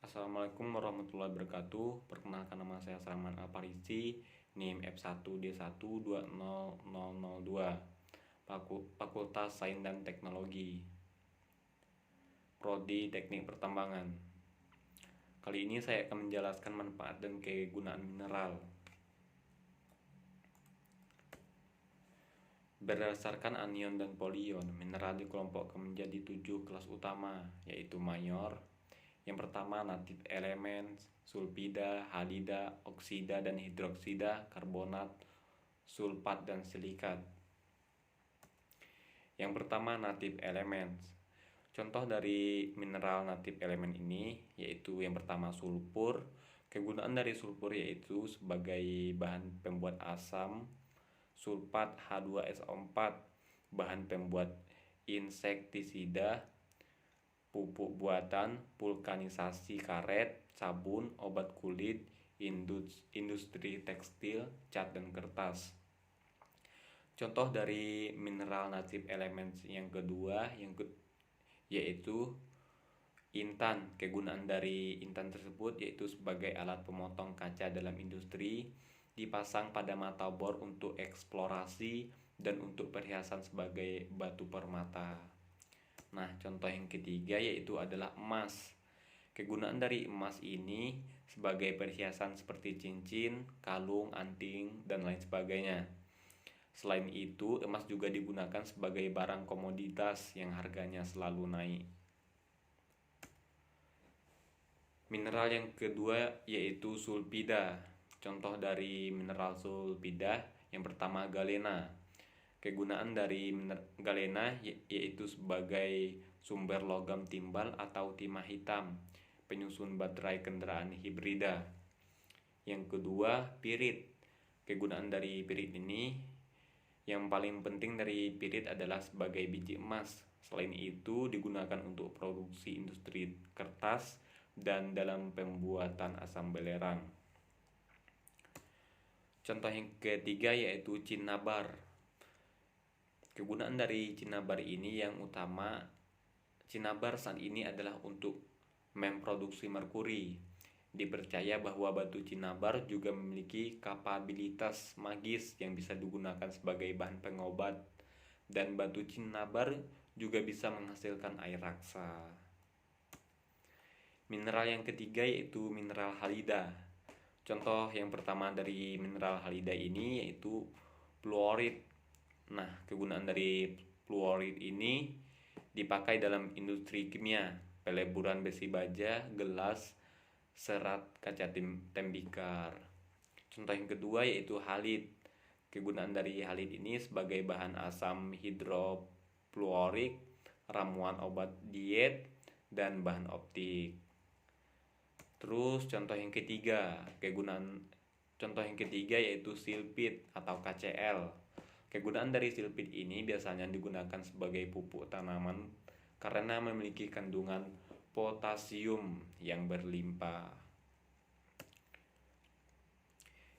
Assalamualaikum warahmatullahi wabarakatuh. Perkenalkan, nama saya Salman Alparisi, NIM F1D1200002, Fakultas Sains dan Teknologi, Prodi Teknik Pertambangan. Kali ini saya akan menjelaskan manfaat dan kegunaan mineral. Berdasarkan anion dan polion, mineral dikelompokkan menjadi 7 kelas utama, yaitu mayor. Yang pertama, native elements, sulfida, halida, oksida dan hidroksida, karbonat, sulfat dan silikat. Yang pertama, native elements. Contoh dari mineral native element ini yaitu yang pertama sulfur. Kegunaan dari sulfur yaitu sebagai bahan pembuat asam, sulfat H2SO4, bahan pembuat insektisida, pupuk buatan, vulkanisasi karet, sabun, obat kulit, industri tekstil, cat dan kertas. Contoh dari mineral native elements yang kedua yaitu intan. Kegunaan dari intan tersebut yaitu sebagai alat pemotong kaca dalam industri, dipasang pada mata bor untuk eksplorasi dan untuk perhiasan sebagai batu permata. Nah, contoh yang ketiga yaitu adalah emas. Kegunaan dari emas ini sebagai perhiasan seperti cincin, kalung, anting, dan lain sebagainya. Selain itu, emas juga digunakan sebagai barang komoditas yang harganya selalu naik. Mineral yang kedua yaitu sulfida. Contoh dari mineral sulfida yang pertama galena. Kegunaan dari galena yaitu sebagai sumber logam timbal atau timah hitam, penyusun baterai kendaraan hibrida. Yang kedua, pirit. Kegunaan dari pirit ini yang paling penting dari pirit adalah sebagai biji emas. Selain itu digunakan untuk produksi industri kertas dan dalam pembuatan asam belerang. Contoh yang ketiga yaitu cinnabar. Kegunaan dari cinnabar ini yang utama, cinnabar saat ini adalah untuk memproduksi merkuri. Dipercaya bahwa batu cinnabar juga memiliki kapabilitas magis yang bisa digunakan sebagai bahan pengobat, dan batu cinnabar juga bisa menghasilkan air raksa. Mineral yang ketiga yaitu mineral halida. Contoh yang pertama dari mineral halida ini yaitu fluorid. Nah, kegunaan dari fluorid ini dipakai dalam industri kimia, peleburan besi baja, gelas, serat kaca tembikar. Contoh yang kedua yaitu halid. Kegunaan dari halid ini sebagai bahan asam hidrofluorik, ramuan obat diet, dan bahan optik. Terus contoh yang ketiga yaitu silfit atau KCl. Kegunaan dari silfit ini biasanya digunakan sebagai pupuk tanaman karena memiliki kandungan potasium yang berlimpah.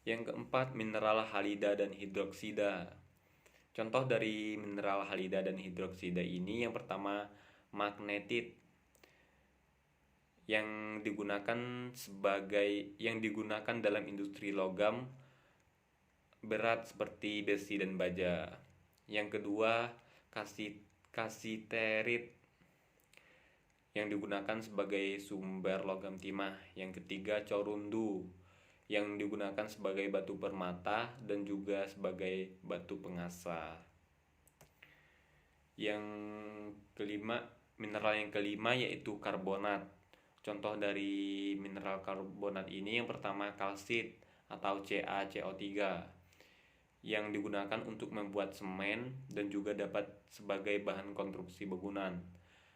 Yang keempat, mineral halida dan hidroksida. Contoh dari mineral halida dan hidroksida ini yang pertama magnetit, yang digunakan dalam industri logam berat seperti besi dan baja. Yang kedua, kasiterit, yang digunakan sebagai sumber logam timah. Yang ketiga, corundu, yang digunakan sebagai batu permata dan juga sebagai batu pengasah. Mineral yang kelima yaitu karbonat. Contoh dari mineral karbonat ini yang pertama kalsit atau CaCO3, yang digunakan untuk membuat semen dan juga dapat sebagai bahan konstruksi bangunan.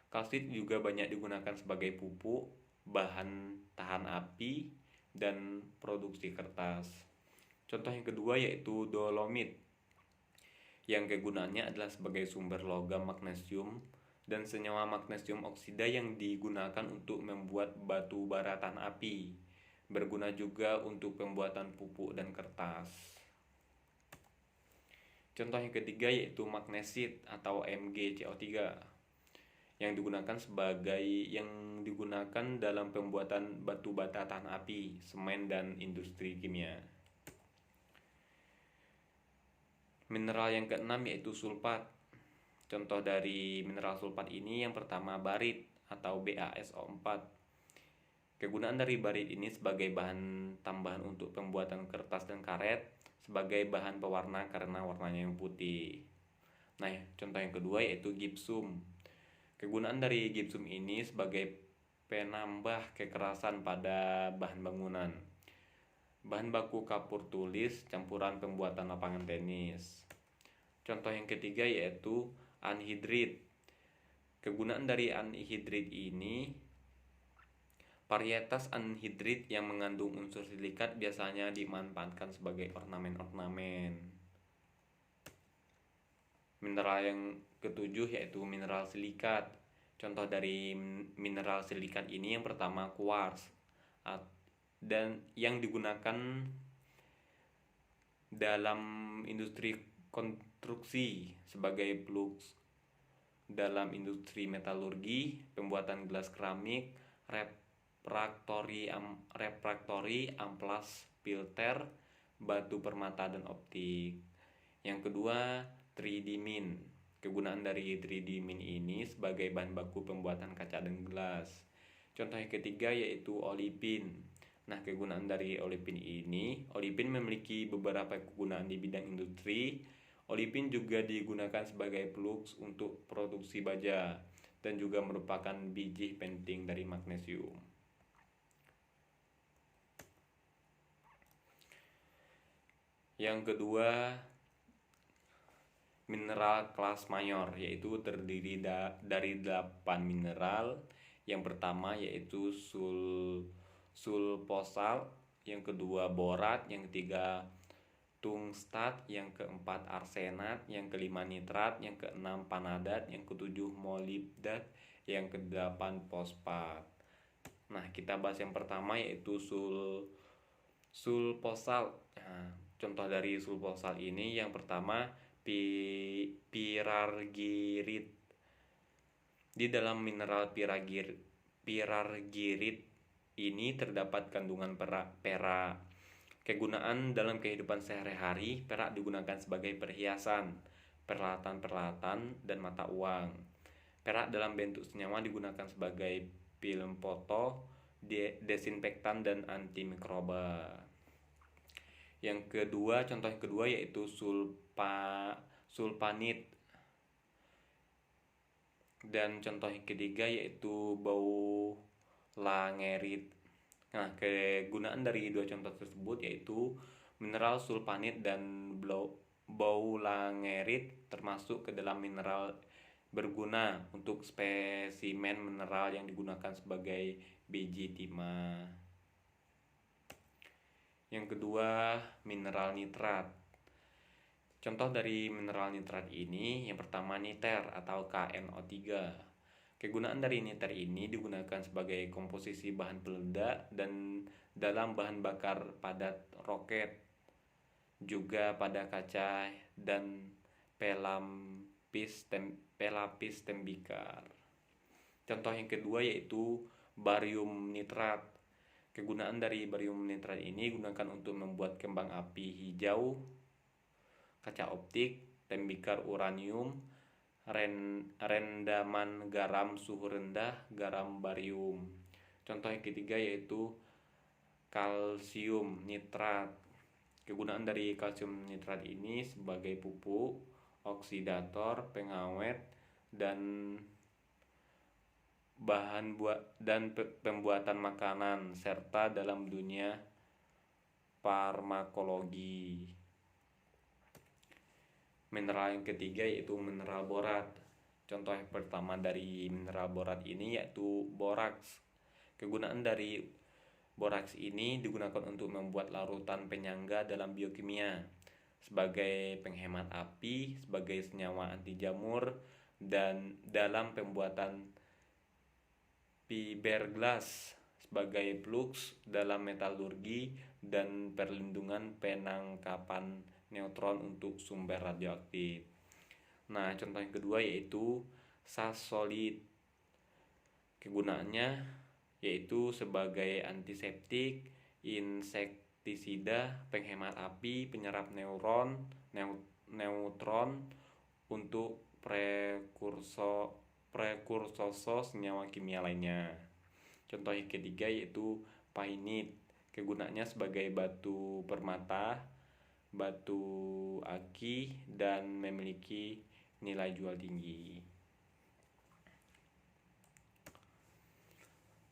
Kalsit juga banyak digunakan sebagai pupuk, bahan tahan api, dan produksi kertas. Contoh yang kedua yaitu dolomit, yang kegunaannya adalah sebagai sumber logam magnesium dan senyawa magnesium oksida yang digunakan untuk membuat batu bara tahan api. Berguna juga untuk pembuatan pupuk dan kertas. Contoh yang ketiga yaitu magnesit atau MgCO3, yang digunakan dalam pembuatan batu bata tahan api, semen dan industri kimia. Mineral yang keenam yaitu sulfat. Contoh dari mineral sulfat ini yang pertama barit atau BaSO4. Kegunaan dari barit ini sebagai bahan tambahan untuk pembuatan kertas dan karet, sebagai bahan pewarna karena warnanya yang putih. Nah, contoh yang kedua yaitu gipsum. Kegunaan dari gipsum ini sebagai penambah kekerasan pada bahan bangunan. Bahan baku kapur tulis campuran pembuatan lapangan tenis. Contoh yang ketiga yaitu anhidrit. Kegunaan dari anhidrit ini, varietas anhidrit yang mengandung unsur silikat biasanya dimanfaatkan sebagai ornamen-ornamen. Mineral yang ketujuh yaitu mineral silikat. Contoh dari mineral silikat ini yang pertama kuars, dan yang digunakan dalam industri konstruksi sebagai flux, dalam industri metalurgi, pembuatan gelas keramik, refraktori, amplas, filter, batu permata dan optik. Yang kedua, tridimin. Kegunaan dari tridimin ini sebagai bahan baku pembuatan kaca dan gelas. Contoh yang ketiga yaitu olipin. Nah, kegunaan dari olipin memiliki beberapa kegunaan di bidang industri. Olipin juga digunakan sebagai flux untuk produksi baja dan juga merupakan biji penting dari magnesium. Yang kedua, mineral kelas mayor, yaitu terdiri dari 8 mineral. Yang pertama yaitu sulfosal, yang kedua borat, yang ketiga tungstat, yang keempat arsenat, yang kelima nitrat, yang keenam panadat, yang ketujuh molibdat, yang kedelapan fosfat. Nah, kita bahas yang pertama yaitu sulfosal. Nah, contoh dari sulfosal ini yang pertama pirargirit. Di dalam mineral pirargirit ini terdapat kandungan perak. Kegunaan dalam kehidupan sehari-hari, perak digunakan sebagai perhiasan, peralatan-peralatan, dan mata uang. Perak dalam bentuk senyawa digunakan sebagai film foto, desinfektan, dan antimikroba. Contoh yang kedua yaitu sulfanit. Dan contoh yang ketiga yaitu baulangerit. Nah, kegunaan dari dua contoh tersebut yaitu mineral sulfanit dan baulangerit termasuk ke dalam mineral berguna untuk spesimen mineral yang digunakan sebagai biji timah. Yang kedua, mineral nitrat. Contoh dari mineral nitrat ini yang pertama niter atau KNO3. Kegunaan dari niter ini digunakan sebagai komposisi bahan peledak dan dalam bahan bakar padat roket, juga pada kaca dan pelapis tembikar. Contoh yang kedua yaitu barium nitrat. Kegunaan dari barium nitrat ini digunakan untuk membuat kembang api hijau, kaca optik, tembikar uranium, rendaman garam suhu rendah, garam barium. Contoh yang ketiga yaitu kalsium nitrat. Kegunaan dari kalsium nitrat ini sebagai pupuk, oksidator, pengawet, dan pembuatan makanan serta dalam dunia farmakologi. Mineral yang ketiga yaitu mineral borat. Contoh yang pertama dari mineral borat ini yaitu boraks. Kegunaan dari boraks ini digunakan untuk membuat larutan penyangga dalam biokimia, sebagai penghemat api, sebagai senyawa anti jamur, dan dalam pembuatan fiberglass, sebagai flux dalam metalurgi, dan perlindungan penangkapan neutron untuk sumber radioaktif. Nah, contoh yang kedua yaitu sas solid. Kegunaannya yaitu sebagai antiseptik, insektisida, penghemat api, penyerap neutron untuk prekursorso senyawa kimia lainnya. Contoh yang ketiga yaitu painit. Kegunaannya sebagai batu permata, batu aki, dan memiliki nilai jual tinggi.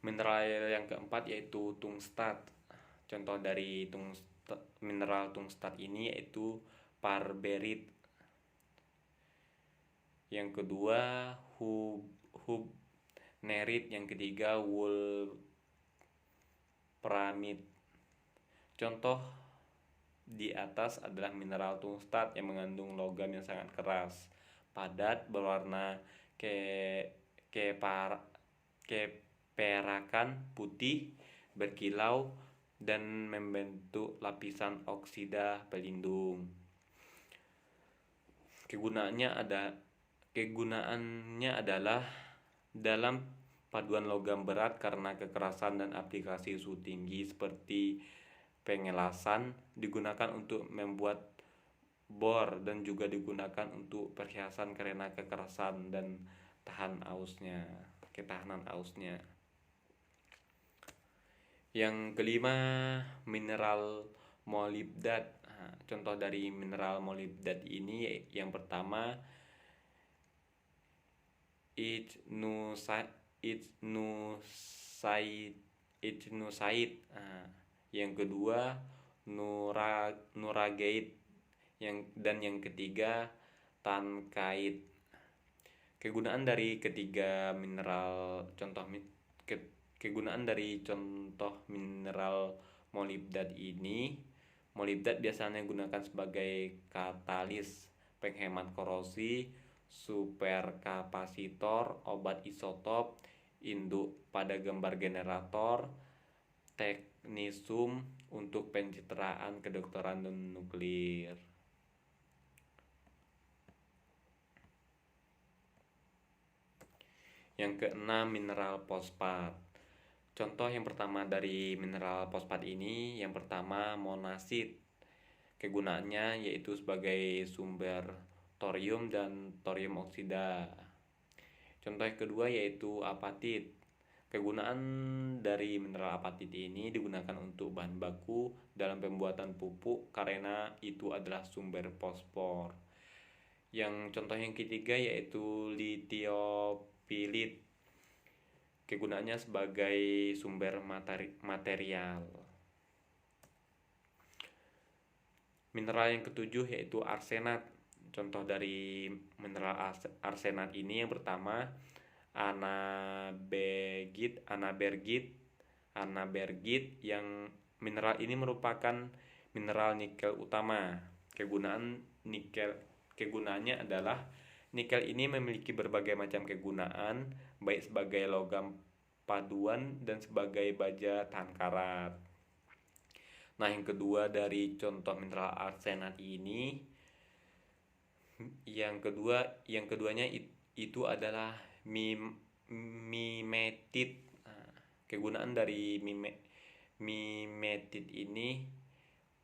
Mineral yang keempat yaitu tungstat. Contoh dari mineral tungstat ini yaitu parberit. Yang kedua hubnerit, yang ketiga wolframit. Contoh di atas adalah mineral tungstat yang mengandung logam yang sangat keras, padat, berwarna keperakan putih, berkilau, dan membentuk lapisan oksida pelindung. Kegunaannya adalah dalam paduan logam berat karena kekerasan dan aplikasi suhu tinggi seperti pengelasan, digunakan untuk membuat bor, dan juga digunakan untuk perhiasan karena kekerasan dan ketahanan ausnya. Yang kelima, mineral molibdat. Contoh dari mineral molibdat ini yang pertama itnusait. Yang kedua nuragait, dan yang ketiga tankait. Kegunaan dari contoh mineral molibdat ini, molibdat biasanya digunakan sebagai katalis, penghemat korosi, superkapasitor, obat isotop, induk pada gambar generator, teknisum untuk pencitraan kedokteran dan nuklir. Yang keenam, mineral fosfat. Contoh yang pertama dari mineral fosfat ini, yang pertama monasit. Kegunaannya yaitu sebagai sumber thorium dan thorium oksida. Contoh yang kedua yaitu apatit. Kegunaan dari mineral apatit ini digunakan untuk bahan baku dalam pembuatan pupuk karena itu adalah sumber fosfor. Yang contoh yang ketiga yaitu litiopilit. Kegunaannya sebagai sumber material. Mineral yang ketujuh yaitu arsenat. Contoh dari mineral arsenat ini yang pertama anabergit, yang mineral ini merupakan mineral nikel utama. Kegunaannya adalah nikel ini memiliki berbagai macam kegunaan, baik sebagai logam paduan dan sebagai baja tahan karat. Nah, yang kedua dari contoh mineral arsenat ini, yang keduanya itu adalah mimetit. Kegunaan dari mimetit ini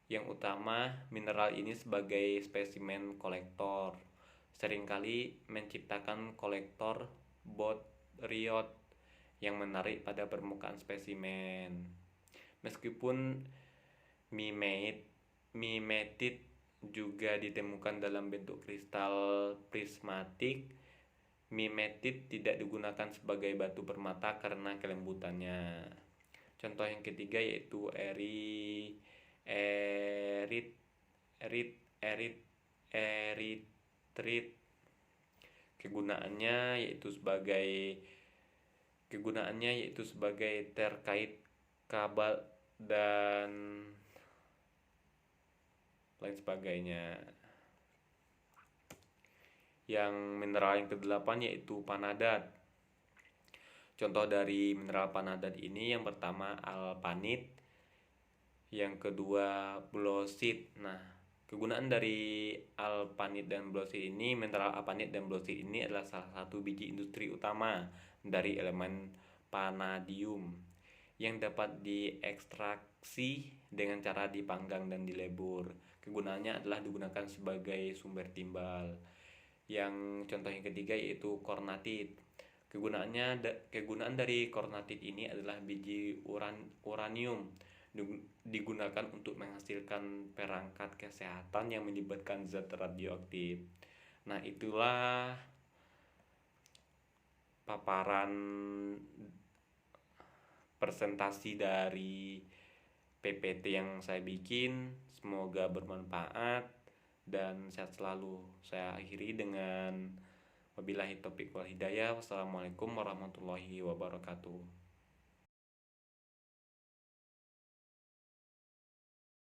yang utama, mineral ini sebagai spesimen kolektor, seringkali menciptakan kolektor bothriot yang menarik pada permukaan spesimen. Meskipun mimetit juga ditemukan dalam bentuk kristal prismatik, mimetit tidak digunakan sebagai batu permata karena kelembutannya. Contoh yang ketiga yaitu eritrit. Kegunaannya yaitu sebagai terkait kabel dan lain sebagainya. Yang mineral yang kedelapan yaitu panadat. Contoh dari mineral panadat ini yang pertama alpanit, yang kedua blosit. Nah, kegunaan dari alpanit dan blosit ini, mineral alpanit dan blosit ini adalah salah satu biji industri utama dari elemen vanadium yang dapat diekstraksi dengan cara dipanggang dan dilebur. Kegunaannya adalah digunakan sebagai sumber timbal. Yang contoh yang ketiga yaitu kornatit. Kegunaan dari kornatit ini adalah biji uranium digunakan untuk menghasilkan perangkat kesehatan yang melibatkan zat radioaktif. Nah, itulah paparan presentasi dari PPT yang saya bikin. Semoga bermanfaat dan sehat selalu. Saya akhiri dengan wabillahi taufiq wal hidayah. Wassalamualaikum warahmatullahi wabarakatuh.